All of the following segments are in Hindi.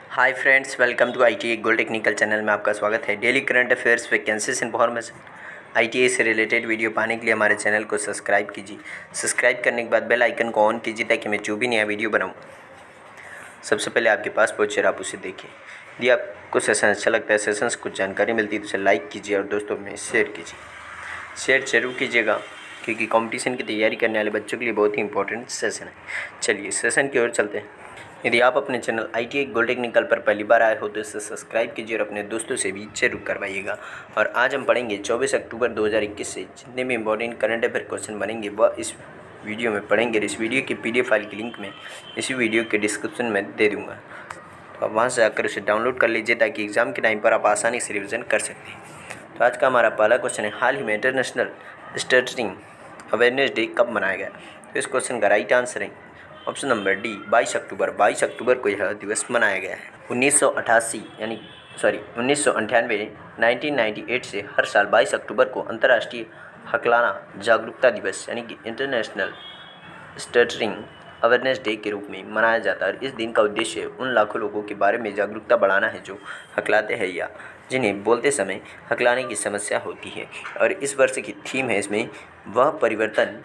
Hi friends, welcome to ITA gold technical channel में आपका स्वागत है। Daily current affairs, vacancies information, ITA से रिलेटेड वीडियो पाने के लिए हमारे चैनल को सब्सक्राइब कीजिए। सब्सक्राइब करने के बाद बेल आइकन को ऑन कीजिए ताकि मैं जो भी नया वीडियो बनाऊँ सबसे पहले आपके पास पहुँचे और आप उसे देखिए। यदि आपको सेशन अच्छा लगता है, सेशन से कुछ जानकारी मिलती है तो उसे लाइक कीजिए और दोस्तों में शेयर कीजिए। शेयर जरूर कीजिएगा क्योंकि कंपटीशन की तैयारी करने वाले बच्चों के लिए बहुत ही इंपॉर्टेंट सेशन है। चलिए सेशन की ओर चलते हैं। यदि आप अपने चैनल ITA गोल्ड टेक्निकल पर पहली बार आए हो तो इसे सब्सक्राइब कीजिए और अपने दोस्तों से भी जरूर करवाइएगा। और आज हम पढ़ेंगे 24 अक्टूबर 2021 से जितने भी इंपॉर्टेंट करंट अफेयर क्वेश्चन बनेंगे वह इस वीडियो में पढ़ेंगे। इस वीडियो की PDF फाइल की लिंक मैं इसी वीडियो के डिस्क्रिप्शन में दे दूँगा, तो आप वहाँ से जाकर उसे डाउनलोड कर लीजिए ताकि एग्ज़ाम के टाइम पर आप आसानी से रिविज़न कर सकते हैं। तो आज का हमारा पहला क्वेश्चन है, हाल ही में इंटरनेशनल स्टटरिंग अवेयरनेस डे कब मनाया गया? तो इस क्वेश्चन का राइट आंसर है ऑप्शन नंबर डी, 22 अक्टूबर। 22 अक्टूबर को यह दिवस मनाया गया है। 1998 1998 से हर साल 22 अक्टूबर को अंतर्राष्ट्रीय हकलाना जागरूकता दिवस यानी कि इंटरनेशनल स्टटरिंग अवेयरनेस डे के रूप में मनाया जाता है। और इस दिन का उद्देश्य उन लाखों लोगों के बारे में जागरूकता बढ़ाना है जो हकलाते हैं या जिन्हें बोलते समय हकलाने की समस्या होती है। और इस वर्ष की थीम है इसमें, वह परिवर्तन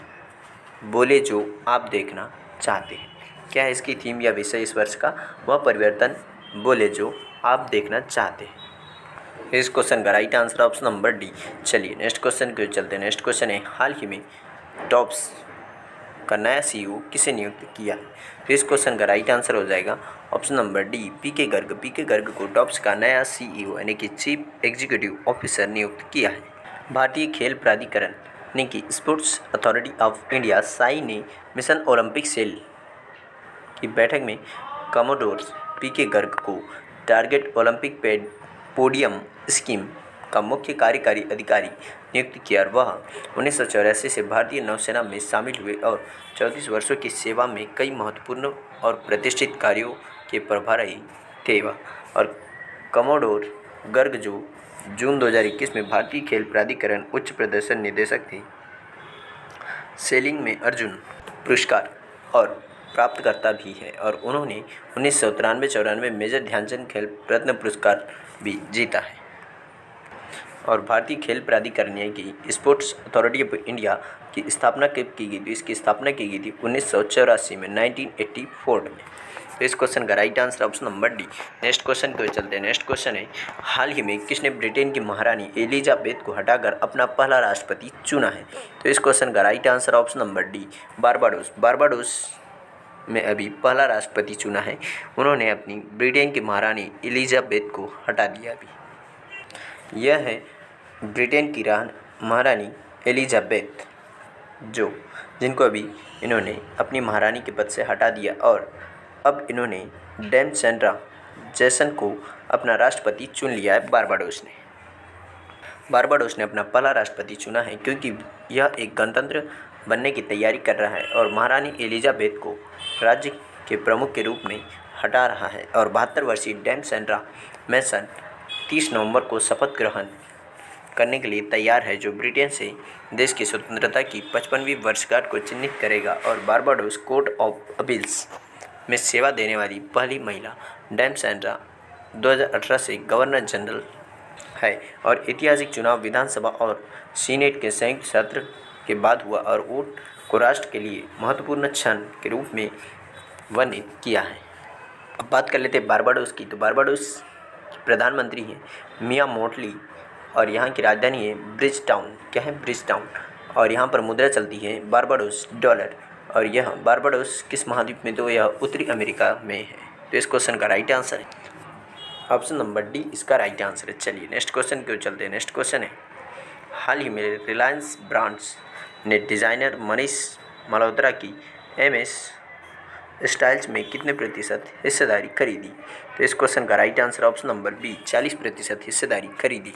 बोले जो आप देखना चाहते हैं। क्या है इसकी थीम या विषय इस वर्ष का? वह परिवर्तन बोले जो आप देखना चाहते हैं। इस क्वेश्चन का right answer option number D. चलिए नेक्स्ट क्वेश्चन की ओर चलते हैं। नेक्स्ट क्वेश्चन है, हाल ही में टॉप्स का नया CEO किसे नियुक्त किया है? तो इस क्वेश्चन का राइट आंसर हो जाएगा option number D, PK Garg. PK Garg को टॉप्स का नया CEO यानी कि चीफ एग्जीक्यूटिव ऑफिसर नियुक्त किया है। भारतीय खेल प्राधिकरण यानी कि sports authority of India Sai ने मिशन ओलंपिक सेल की बैठक में कमोडोर PK गर्ग को टारगेट ओलंपिक पोडियम स्कीम का मुख्य कार्यकारी अधिकारी नियुक्त किया और वह 1984 से भारतीय नौसेना में शामिल हुए और 34 वर्षों की सेवा में कई महत्वपूर्ण और प्रतिष्ठित कार्यों के प्रभारी थे। और कमोडोर गर्ग जो जून 2021 में भारतीय खेल प्राधिकरण उच्च प्रदर्शन निदेशक थे, सेलिंग में अर्जुन पुरस्कार और प्राप्तकर्ता भी है। और उन्होंने 1993-94 मेजर ध्यानचंद खेल रत्न पुरस्कार भी जीता है। और भारतीय खेल प्राधिकरण की स्पोर्ट्स अथॉरिटी ऑफ इंडिया की स्थापना कब की गई थी? इसकी स्थापना की गई थी 1984 में, 1984 में। तो इस क्वेश्चन का right answer option number D. Next question को चलते हैं। नेक्स्ट क्वेश्चन है, हाल ही में किसने ब्रिटेन की महारानी एलिजाबेथ को हटाकर अपना पहला राष्ट्रपति चुना है? तो इस क्वेश्चन का right answer option number D, Barbados. Barbados में अभी पहला राष्ट्रपति चुना है। उन्होंने अपनी ब्रिटेन की महारानी एलिजाबेथ को हटा दिया अभी। यह है ब्रिटेन की महारानी एलिजाबेथ जिनको अभी इन्होंने अपनी महारानी के पद से हटा दिया और अब इन्होंने डैम सेंड्रा जैसन को अपना राष्ट्रपति चुन लिया है। बारबाडोस ने अपना पहला राष्ट्रपति चुना है क्योंकि यह एक गणतंत्र बनने की तैयारी कर रहा है और महारानी एलिजाबेथ को राज्य के प्रमुख के रूप में हटा रहा है। और 72 वर्षीय डैम सेंड्रा मैसन 30 नवंबर को शपथ ग्रहण करने के लिए तैयार है, जो ब्रिटेन से देश की स्वतंत्रता की 55वीं वर्षगांठ को चिन्हित करेगा। और बारबाडोस कोर्ट ऑफ अपील्स में सेवा देने वाली पहली महिला डैम सेंड्रा 2018 से गवर्नर जनरल है। और ऐतिहासिक चुनाव विधानसभा और सीनेट के संयुक्त सत्र के बाद हुआ और वोट को राष्ट्र के लिए महत्वपूर्ण क्षण के रूप में वर्णित किया है। अब बात कर लेते हैं बारबाडोस की। तो बारबाडोस की प्रधानमंत्री हैं मिया मोटली और यहाँ की राजधानी है ब्रिज टाउन। क्या है? Bridge town. और यहाँ पर मुद्रा चलती है बारबाडोस डॉलर। और यह बारबाडोस किस महाद्वीप में? तो यह उत्तरी अमेरिका में है। तो इस क्वेश्चन का राइट आंसर है ऑप्शन नंबर डी, इसका राइट आंसर है। चलिए नेक्स्ट क्वेश्चन क्यों चलते हैं। नेक्स्ट क्वेश्चन है, हाल ही में रिलायंस ब्रांड्स ने डिज़ाइनर मनीष मल्होत्रा की MS स्टाइल्स में कितने प्रतिशत हिस्सेदारी खरीदी? तो इस क्वेश्चन का right answer option number B, 40% हिस्सेदारी खरीदी।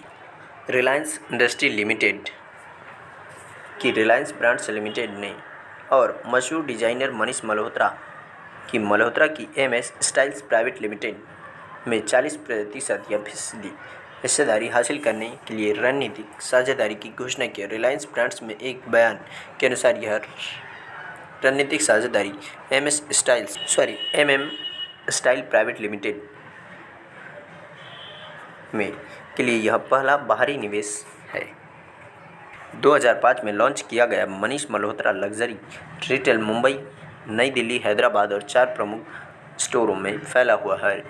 रिलायंस इंडस्ट्री लिमिटेड की रिलायंस ब्रांड्स लिमिटेड ने और मशहूर डिजाइनर मनीष मल्होत्रा की MS स्टाइल्स प्राइवेट लिमिटेड में 40% या फीसदी हिस्सेदारी हासिल करने के लिए रणनीतिक साझेदारी की घोषणा की। रिलायंस ब्रांड्स में एक बयान के अनुसार यह रणनीतिक साझेदारी MM स्टाइल प्राइवेट लिमिटेड में के लिए यह पहला बाहरी निवेश है। 2005 में लॉन्च किया गया मनीष मल्होत्रा लग्जरी रिटेल मुंबई, नई दिल्ली, हैदराबाद और 4 प्रमुख स्टोरों में फैला हुआ है।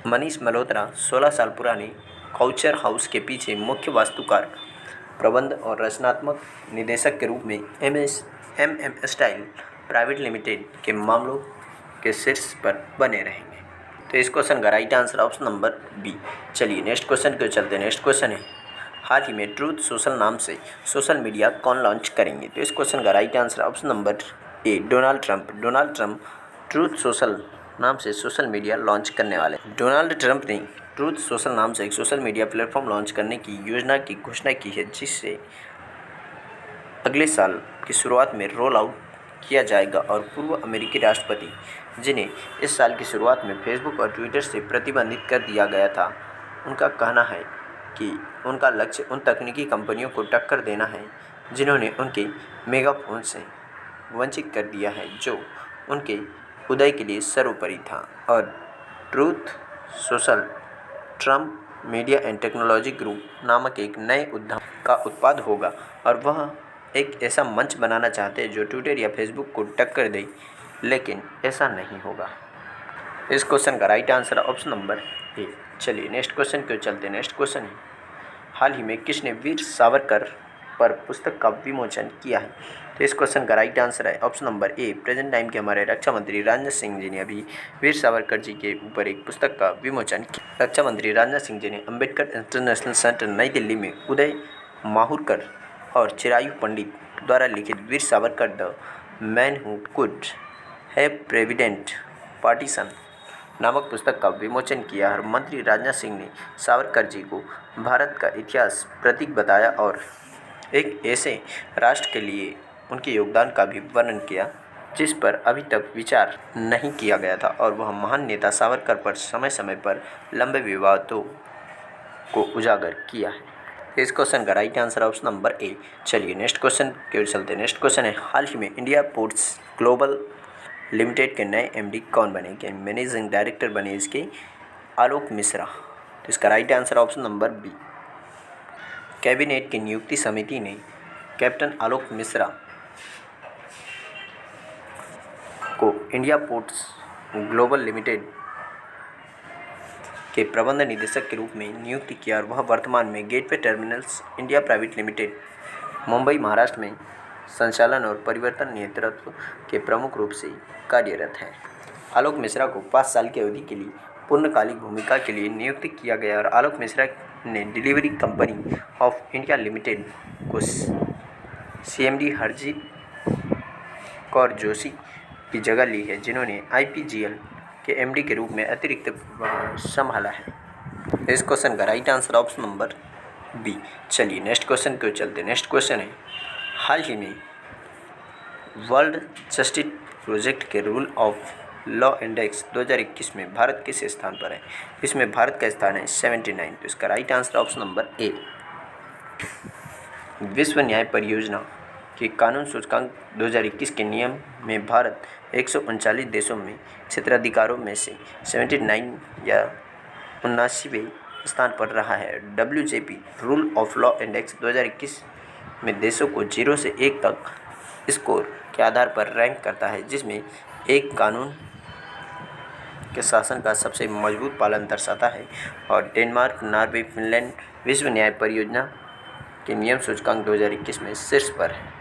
मनीष मल्होत्रा 16 साल पुराने काउचर हाउस के पीछे मुख्य वास्तुकार, प्रबंध और रचनात्मक निदेशक के रूप में एमएम स्टाइल प्राइवेट लिमिटेड के मामलों के शीर्ष पर बने रहेंगे। तो इस क्वेश्चन का right answer option number B. चलिए नेक्स्ट क्वेश्चन के चलते। नेक्स्ट क्वेश्चन है, हाल ही में ट्रूथ सोशल नाम से सोशल मीडिया कौन लॉन्च करेंगे? तो इस क्वेश्चन का राइट आंसर ऑप्शन नंबर ए, Donald Trump. Donald Trump truth social नाम से सोशल मीडिया लॉन्च करने वाले। डोनाल्ड ट्रंप ने ट्रूथ सोशल नाम से एक सोशल मीडिया प्लेटफॉर्म लॉन्च करने की योजना की घोषणा की है, जिससे अगले साल की शुरुआत में रोल आउट किया जाएगा। और पूर्व अमेरिकी राष्ट्रपति, जिन्हें इस साल की शुरुआत में फेसबुक और ट्विटर से प्रतिबंधित कर दिया गया था, उनका कहना है कि उनका लक्ष्य उन तकनीकी कंपनियों को टक्कर देना है जिन्होंने उनके मेगाफोन से वंचित कर दिया है, जो उनके उदय के लिए सर्वोपरि था। और truth social Trump media and technology group नामक एक नए उद्यम का उत्पाद होगा और वह एक ऐसा मंच बनाना चाहते हैं जो ट्विटर या फेसबुक को टक्कर दे, लेकिन ऐसा नहीं होगा। इस क्वेश्चन का राइट आंसर ऑप्शन नंबर ए। चलिए नेक्स्ट क्वेश्चन क्यों चलते। नेक्स्ट क्वेश्चन है, हाल ही में किसने वीर सावरकर पर पुस्तक का विमोचन किया है? तो इस क्वेश्चन का राइट आंसर है ऑप्शन नंबर ए, प्रेजेंट टाइम के हमारे रक्षा मंत्री राजनाथ सिंह जी ने अभी वीर सावरकर जी के ऊपर एक पुस्तक का विमोचन किया। रक्षा मंत्री राजनाथ सिंह जी ने अम्बेडकर इंटरनेशनल सेंटर नई दिल्ली में उदय माहुरकर और चिरायु पंडित द्वारा लिखित Veer Savarkar the man who could have prevented partition नामक पुस्तक का विमोचन किया। और मंत्री राजनाथ सिंह ने सावरकर जी को भारत का इतिहास प्रतीक बताया और एक ऐसे राष्ट्र के लिए उनके योगदान का भी वर्णन किया जिस पर अभी तक विचार नहीं किया गया था। और वह महान नेता सावरकर पर समय समय पर लंबे विवादों को उजागर किया है। इस क्वेश्चन का राइट आंसर ऑप्शन नंबर ए। चलिए नेक्स्ट क्वेश्चन के चलते। नेक्स्ट क्वेश्चन है, हाल ही में इंडिया पोर्ट्स ग्लोबल लिमिटेड के नए एमडी कौन बने? कि मैनेजिंग डायरेक्टर बने इसके आलोक मिश्रा। तो इसका right answer option number B. Cabinet की नियुक्ति समिति ने कैप्टन आलोक मिश्रा को इंडिया पोर्ट्स ग्लोबल लिमिटेड के प्रबंध निदेशक के रूप में नियुक्त किया और वह वर्तमान में gateway terminals India private limited Mumbai Maharashtra में संचालन और परिवर्तन नेतृत्व के प्रमुख रूप से कार्यरत है। आलोक मिश्रा को 5 साल की अवधि के लिए पूर्णकालिक भूमिका के लिए नियुक्त किया गया और आलोक मिश्रा ने delivery company of India limited को सीएमडी हरजीत कौर जोशी की जगह ली है, जिन्होंने आईपीजीएल के एमडी के रूप में अतिरिक्त संभाला है। इस क्वेश्चन का right answer option number B. चलिए नेक्स्ट क्वेश्चन क्यों चलते। नेक्स्ट क्वेश्चन है, हाल ही में वर्ल्ड जस्टिस प्रोजेक्ट के रूल ऑफ लॉ इंडेक्स 2021 में भारत किस स्थान पर है? इसमें भारत का स्थान है 79। तो इसका राइट आंसर ऑप्शन नंबर ए। विश्व न्याय परियोजना के कानून सूचकांक 2021 के नियम में भारत 139 देशों में क्षेत्राधिकारों में से 79 या 79वें स्थान पर रहा है। WJP rule of law index 2021 में देशों को 0 से 1 तक स्कोर के आधार पर रैंक करता है, जिसमें एक कानून के शासन का सबसे मजबूत पालन दर्शाता है और डेनमार्क, नॉर्वे, फिनलैंड विश्व न्याय परियोजना के नियम सूचकांक 2021 में शीर्ष पर है।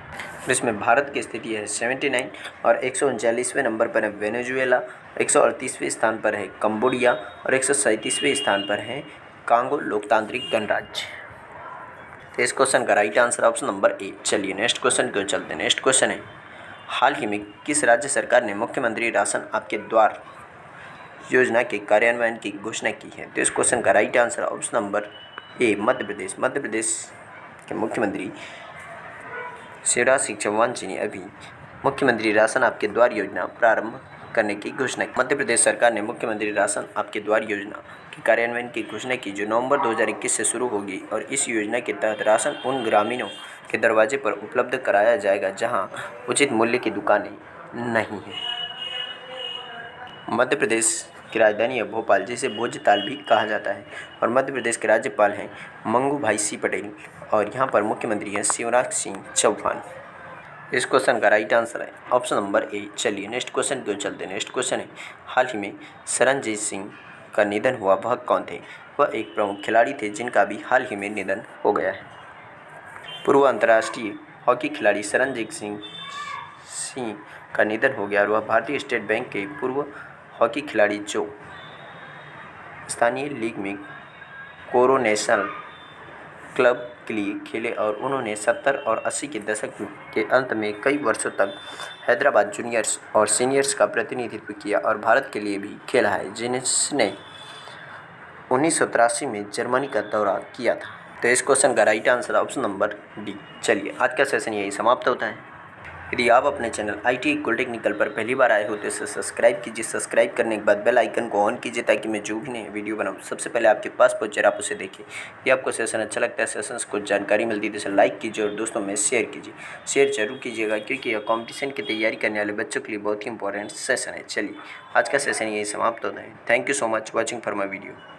जिसमें भारत की स्थिति है 79 और 139वें नंबर पर है वेनेजुएला, 138वें स्थान पर है कंबोडिया और 137वें स्थान पर है कांगो लोकतांत्रिक गणराज्य। तो इस क्वेश्चन का राइट आंसर ऑप्शन नंबर ए। चलिए नेक्स्ट क्वेश्चन क्यों चलते हैं। नेक्स्ट क्वेश्चन है, हाल ही में किस राज्य सरकार ने मुख्यमंत्री राशन आपके द्वार योजना के कार्यान्वयन की घोषणा की है? तो इस क्वेश्चन का right answer option number A, Madhya Pradesh. Madhya Pradesh के मुख्यमंत्री शिवराज सिंह चौहान जी ने अभी मुख्यमंत्री राशन आपके द्वार योजना प्रारंभ करने की घोषणा की। मध्य प्रदेश सरकार ने मुख्यमंत्री राशन आपके द्वार योजना के कार्यान्वयन की घोषणा की, जो नवंबर 2021 से शुरू होगी। और इस योजना के तहत राशन उन ग्रामीणों के दरवाजे पर उपलब्ध कराया जाएगा जहां उचित मूल्य की दुकानें नहीं हैं। मध्य प्रदेश की राजधानी है भोपाल, जिसे भोजताल भी कहा जाता है। और मध्य प्रदेश के राज्यपाल हैं मंगू भाई सी पटेल और यहाँ पर मुख्यमंत्री हैं शिवराज सिंह चौहान। इस क्वेश्चन का राइट आंसर है ऑप्शन नंबर ए। चलिए नेक्स्ट क्वेश्चन क्यों चलते हैं। नेक्स्ट क्वेश्चन है, हाल ही में सरनजीत सिंह का निधन हुआ, वह कौन थे। वह एक प्रमुख खिलाड़ी थे जिनका भी हाल ही में निधन हो गया है। पूर्व अंतर्राष्ट्रीय हॉकी खिलाड़ी सरनजीत सिंह का निधन हो गया और वह भारतीय स्टेट बैंक के पूर्व हॉकी खिलाड़ी जो स्थानीय लीग में कोरोनेशनल क्लब के लिए खेले और उन्होंने 70 और 80 के दशक के अंत में कई वर्षों तक हैदराबाद जूनियर्स और सीनियर्स का प्रतिनिधित्व किया और भारत के लिए भी खेला है, जिसने 1983 में जर्मनी का दौरा किया था। तो इस क्वेश्चन का right answer option number D. चलिए आज का सेशन यही समाप्त होता है। यदि आप अपने चैनल ITI इक्वल टेक्निकल पर पहली बार आए हो तो इसे सब्सक्राइब कीजिए। सब्सक्राइब करने के बाद बेल आइकन को ऑन कीजिए ताकि मैं जो भी नए वीडियो बनाऊँ सबसे पहले आपके पास पहुँचे, आप उसे देखिए। यदि आपको सेशन अच्छा लगता है, सेशन से कुछ जानकारी मिलती है तो इसे लाइक कीजिए और दोस्तों में शेयर कीजिए। शेयर जरूर कीजिएगा क्योंकि यह कॉम्पिटिशन की तैयारी करने वाले बच्चों के लिए बहुत ही इंपॉर्टेंट सेशन है। चलिए आज का सेशन यही समाप्त होता है। Thank you so much watching for my video.